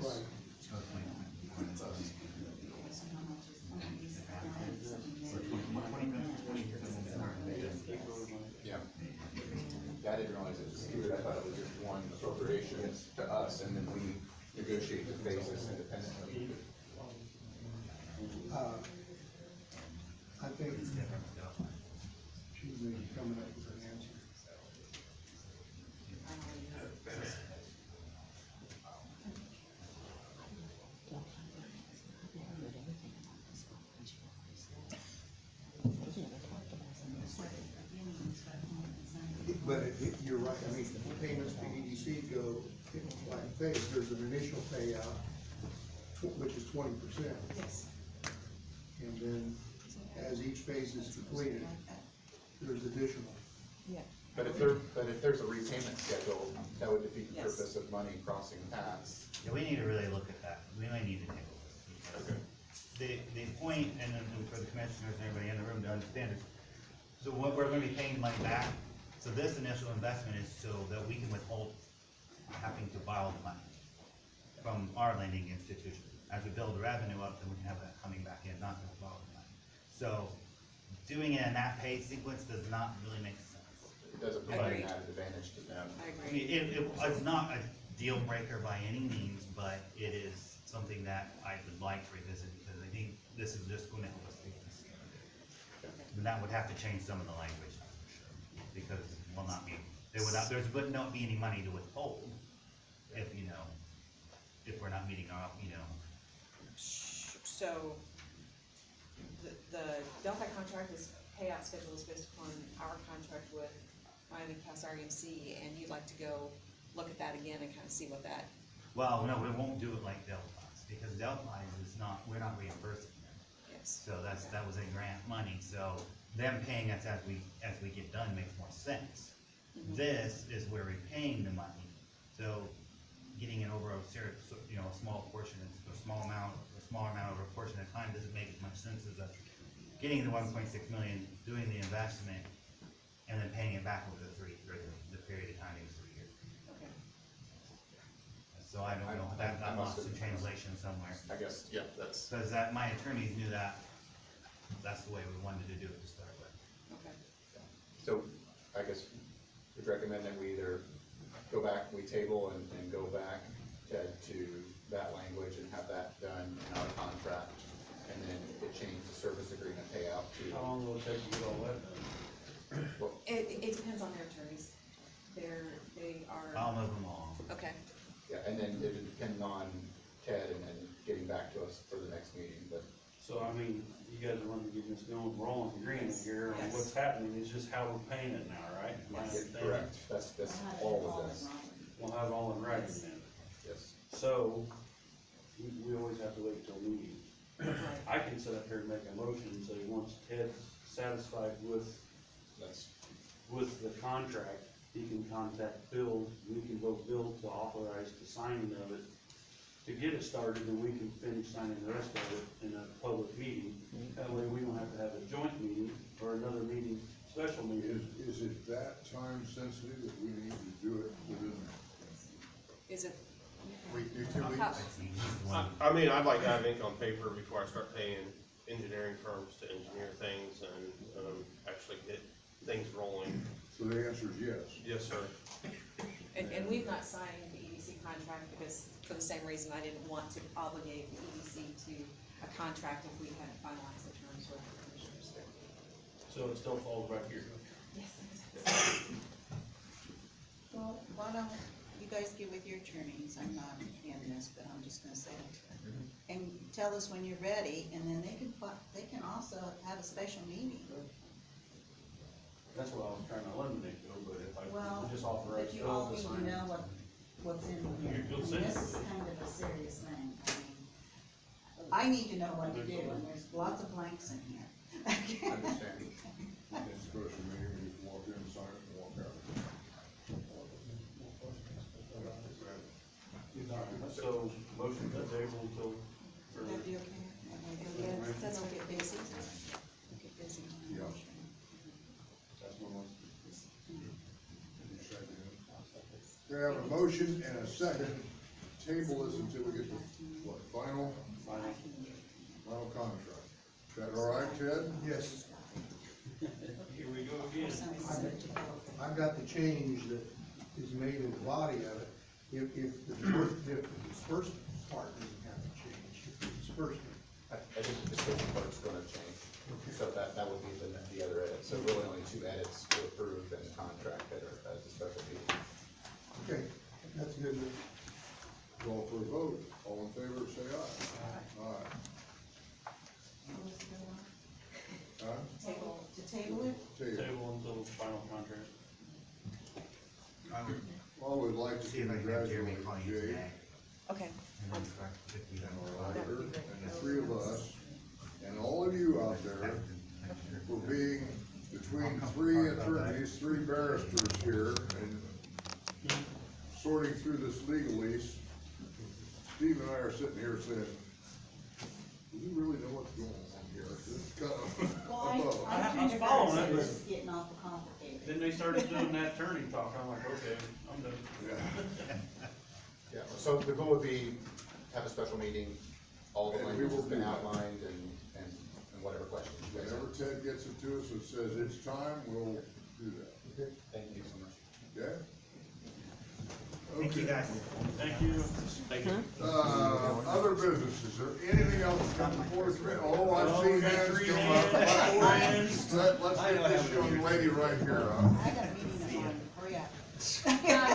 Right. Yeah. Yeah, I didn't realize it was skewed. I thought it was just one appropriation to us, and then we negotiate the phases independently. I think she's maybe coming up with an answer. But you're right, I mean, payments to EDC go like phase, there's an initial payout, which is 20%. Yes. And then as each phase is completed, there's additional. Yeah. But if there's a repayment schedule, that would defeat the Yes. purpose of money crossing paths. Yeah, we need to really look at that, we might need to take a look. The point, and then for the commissioners and everybody in the room to understand is, so what we're gonna be paying money back, so this initial investment is so that we can withhold having to borrow the money from our lending institution. As we build the revenue up, then we can have that coming back in, not just borrow the money. So, doing it in that pay sequence does not really make sense. It doesn't provide an Agreed. added advantage to them. I I agree. mean, it's not a deal breaker by any means, but it is something that I would like to revisit, because I think this is just gonna help us do this. And that would have to change some of the language, because will not be, there would not be any money to withhold if, if we're not meeting our, So, the Delphi contract is, payout schedule is based upon our contract with Miami Cass REMC, and you'd like to go look at that again and kind of see what that, well, no, we won't do it like Delphi's, because Delphi's is not, we're not reimbursing them. yes. So that was a grant money, so them paying us as we get done makes more sense. This is where we're paying the money, so getting it over a serious, a small portion, a small amount over a portion of time doesn't make as much sense as us getting the 1.6 million, doing the investment, and then paying it back over the period of time is 3 years. Okay. So I don't know, that got lost in translation somewhere. I guess, yeah, that's, Because my attorneys knew that's the way we wanted to do it to start with. Okay. so I guess we'd recommend that we either go back, we table and go back to that language and have that done in our contract, and then it change the service agreement payout to. How long will it take to get all that done? Well, It depends on their attorneys. They are, I'll move them along. okay, yeah, and then it would depend on Ted and getting back to us for the next meeting, but So, I mean, you guys are wanting to get this going, we're all in agreement here, on Yes. what's happening, it's just how we're paying it now, right? Am I Yes. understanding? correct, that's all of this, We'll have it all in writing Yes. then. yes. So, we always have to wait till meeting. right, I can sit up here and make a motion and say, once Ted's satisfied with That's, the contract, he can contact Bill, we can vote Bill to authorize the signing of it, to get it started, and we can finish signing the rest of it in a public meeting. That way, we don't have to have a joint meeting or another meeting, special meeting. Is it that time sensitive that we need to do it within? is it, We do 2 weeks. how, I mean, I'd like to have ink on paper before I start paying engineering firms to engineer things and, actually get things rolling. So the answer is yes. Yes, sir. and we've not signed the EDC contract because, for the same reason, I didn't want to obligate the EDC to a contract if we hadn't finalized the terms with the commissioners. So it still falls back here. Yes. Well, why don't you guys get with your attorneys, I'm not in this, but I'm just gonna say it. And tell us when you're ready, and then they can also have a special meeting. That's what I was trying to eliminate though, but if I Well, could just authorize but you Bill all to need sign to it. know what's in here. You'll I see. mean, this is kind of a serious thing, I need to know what to do, and there's lots of blanks in here. understand. It's a special meeting, we just walk in, sign it, and walk out. So, motion to table until Would that be okay? Yes, that's Don't okay. get busy. Don't get busy on the Yeah. motion. that's my motion. You second it. We have a motion and a second table this until we get the, what, final contract. Is that all right, Ted? Yes, Here we go again. I've got the change that is made in the body of it. If the first part doesn't have to change, if the disbursement. I think the description part's gonna change, so that would be the other edit, so really only two edits to approve in the contract that are at the special meeting. Okay, that's good. Call for a vote. All in favor, say aye. Aye. Huh? Table, to table it? Table. Table until final contract. I would Well, we'd like to see if I can have Jeremy congratulate call you Jay, today. Okay. And then correct if you don't our know. auditor, and the three of us, and all of you out there for being between three attorneys, three barristers here, and sorting through this legalese. Steve and I are sitting here saying, do we really know what's going on here? This is kind of Well, above. I I kind was of following heard it, but- it's getting awful complicated. Then they started doing that attorney talk, I'm like, okay, I'm done. Yeah. Yeah, so the goal would be, have a special meeting, all the And we language has will been do that. outlined, and whatever questions you guys have. Whenever Ted gets it to us and says it's time, we'll do that, Okay. Thank you so much. okay? Thank you, Okay. guys. Thank you. Thank you. Other business, is there anything else to come before us? Oh, I Oh, see we got hands three come hands, up. four hands. Let's get this young lady right here, I got a meeting in the morning, hurry up.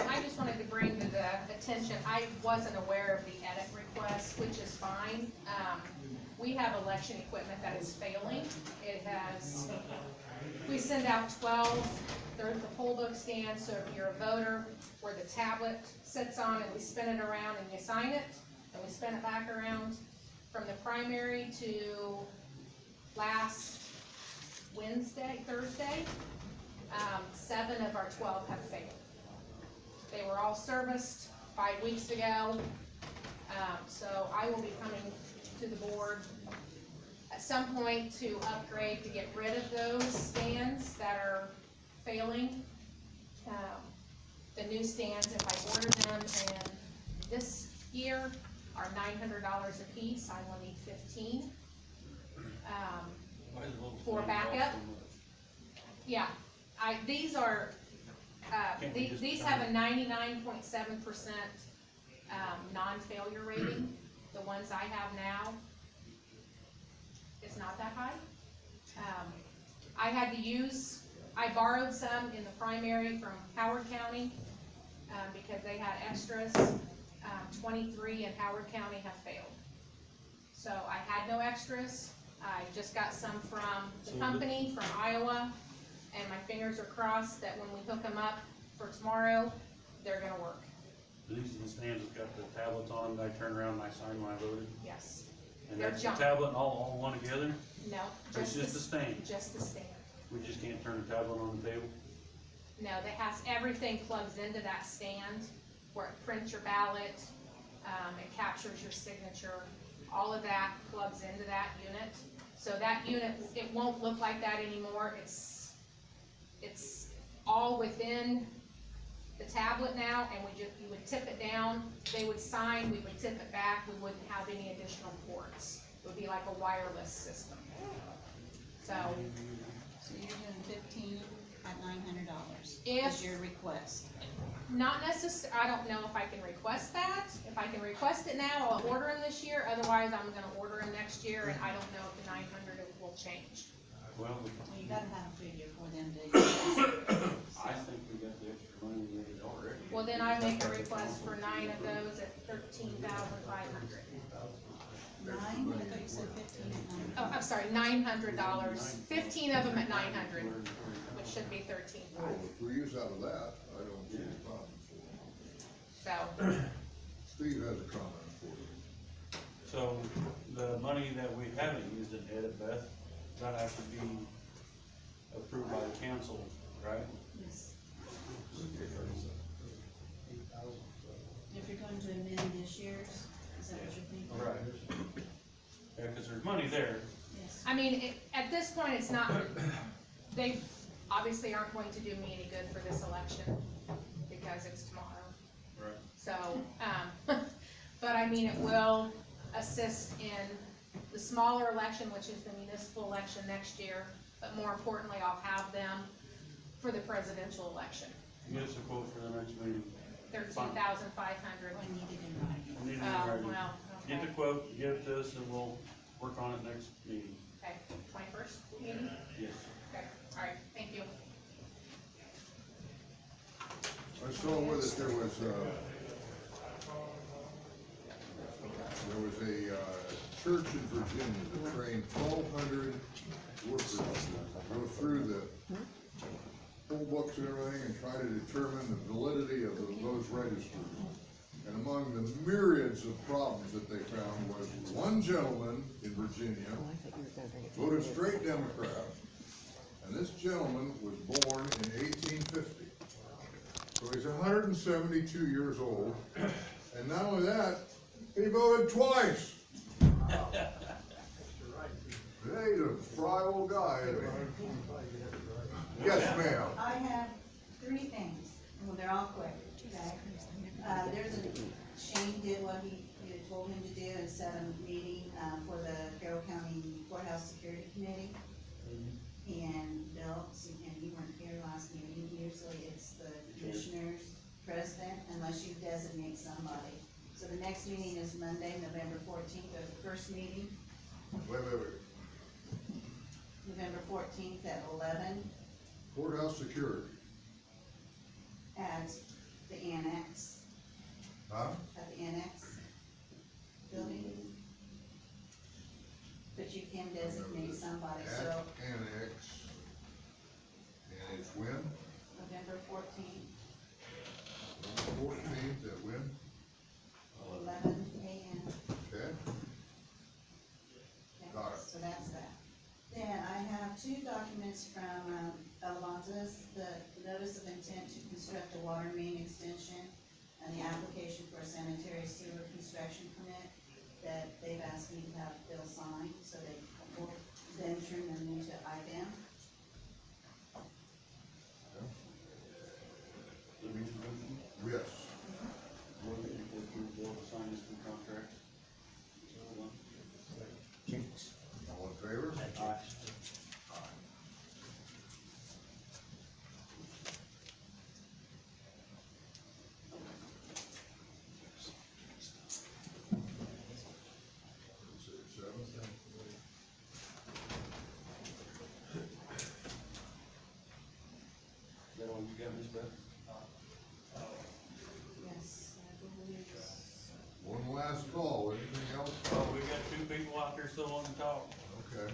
I just wanted to bring to the attention, I wasn't aware of the edit request, which is fine. We have election equipment that is failing. It has, we send out 12, there's the poll book stand, so if you're a voter, where the tablet sits on and we spin it around and you sign it, and we spin it back around. From the primary to last Thursday, 7 of our 12 have failed. They were all serviced 5 weeks ago, so I will be coming to the board at some point to upgrade, to get rid of those stands that are failing. The new stands, if I order them, and this year are $900 a piece, I will need 15. Might as well For stand backup? off so much. Yeah, these are, Can't we just these turn have a 99.7% non-failure rating. The ones I have now, it's not that high. I had to use, I borrowed some in the primary from Howard County, because they had extras. 23 in Howard County have failed. So I had no extras. I just got some from the So company, from Iowa, and my fingers are crossed that when we hook them up for tomorrow, they're gonna work. These are the stands that got the tablets on, I turn around and I sign when I voted. Yes. And They're that's the junk. tablet and all one together? No, It's just the the, stand. just the stand. We just can't turn the tablet on the table? No, that has, everything plugs into that stand where it prints your ballot, it captures your signature, all of that plugs into that unit. So that unit, it won't look like that anymore, it's all within the tablet now, and you would tip it down, they would sign, we would tip it back, we wouldn't have any additional ports. It would be like a wireless system. So, So you're doing 15 at $900, If- is your request. not I don't know if I can request that. If I can request it now, I'll order them this year, otherwise I'm gonna order them next year, and I don't know if the 900 will change. Well, Well, you gotta have a figure for them to, I think we got the extra money we needed already. Well, then I make a request for 9 of those at $13,500. 9, I thought you said 15 at 9. Oh, I'm sorry, $900, 15 of them at 900, which should be 13,500. Well, if we use out of that, I don't see any problem for it. So, Steve has a comment for you. So, the money that we haven't used in edit, Beth, that has to be approved by the council, right? Yes. If you're going to amend this year's, is that what you're thinking? Right. Yeah, cause there's money there. Yes. I mean, at this point, it's not, they obviously aren't going to do me any good for this election, because it's tomorrow. Right. So, But I mean, it will assist in the smaller election, which is the municipal election next year, but more importantly, I'll have them for the presidential election, Get us a quote for the next meeting. $13,500. I need it in writing. I need it in Oh, writing. well, Get okay, the quote, give it to us, and we'll work on it next meeting. okay, 21st meeting, Yes. okay, all right, thank you. I saw with it, there was a church in Virginia that trained 1,200 workers to go through the whole books and everything and try to determine the validity of those registers. And among the myriads of problems that they found was one gentleman in Virginia voted straight Democrat, and this gentleman was born in 1850. So he's 172 years old, and not only that, he voted twice. He's a spry old guy, isn't he? Yes, ma'am. I have three things, well, they're all quick, okay? Shane did what he told him to do and set a meeting, for the Carroll County Courthouse Security Committee. And Bill, and you weren't here last meeting, usually it's the commissioners, president, unless you designate somebody. So the next meeting is Monday, November 14th, or the first meeting, Wait. November 14th at 11 Courthouse security. at the annex, Huh? at the annex building. But you can designate somebody, so At annex. And it's when? November 14th, 14th at when? 11 a.m. Okay. Okay, Got it. so that's that. Then I have two documents from Alonzo's, the notice of intent to construct a water main extension and the application for a sanitary sewer construction permit that they've asked me to have Bill sign, so they will then turn them into IBM. Yes. Motion to approve Bill to sign this new contract. All in favor? Aye. Is that all you got, Ms. Beth? Yes, I believe so. One last call, anything else? Oh, we got two people out there still on the talk. Okay.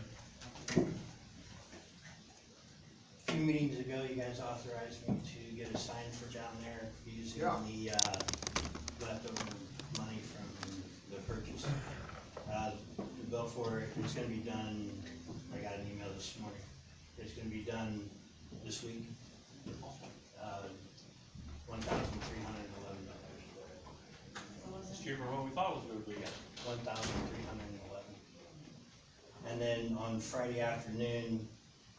A few meetings ago, you guys authorized me to get a sign for down there using Yeah. the, leftover money from the purchase. The bill for it is gonna be done, I got an email this morning, it's gonna be done this week. $1,311. It's cheaper than what we thought it was gonna be. 1,311. And then on Friday afternoon,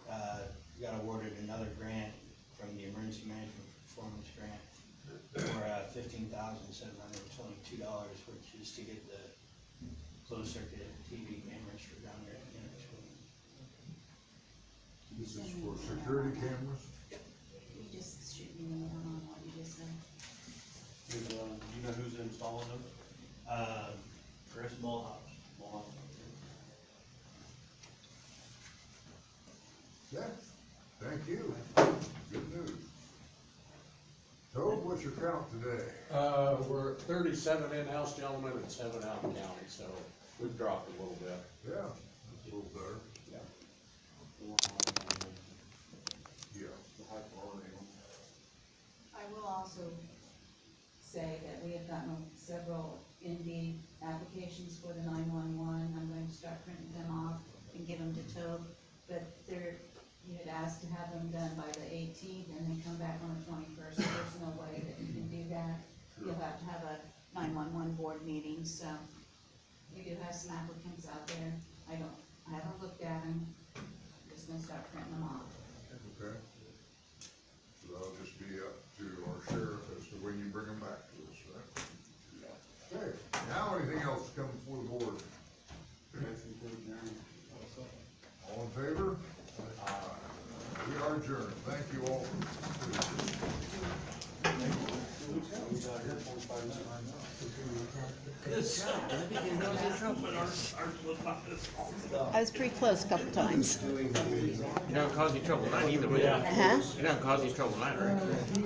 got awarded another grant from the Emergency Management Performance Grant for $15,722, which is to get the closed circuit TV cameras for down there at the intersection. This is for security cameras? You just shoot me an email on what you just said. You know who's installing those? Chris Mulhouse. Yeah. Thank you. Good news. Toad, what's your count today? We're at 37 in-house gentlemen and 7 out in county, so we've dropped a little bit. Yeah, that's a little better. Yeah. I will also say that we have gotten several Indeed applications for the 911. I'm going to start printing them off and give them to Tobe, but you had asked to have them done by the 18th and then come back on the 21st. So there's no way that you can do that. You'll have to have a 911 board meeting, so we do have some applicants out there. I haven't looked at them. Just gonna start printing them off. Okay. So that'll just be up to our sheriff as to when you bring them back to us, right? Okay, Now, anything else to come before the board? All in favor? We are adjourned. Thank you all. I was pretty close a couple times. It don't cause you trouble tonight either, will it? Huh? It don't cause you trouble tonight, right?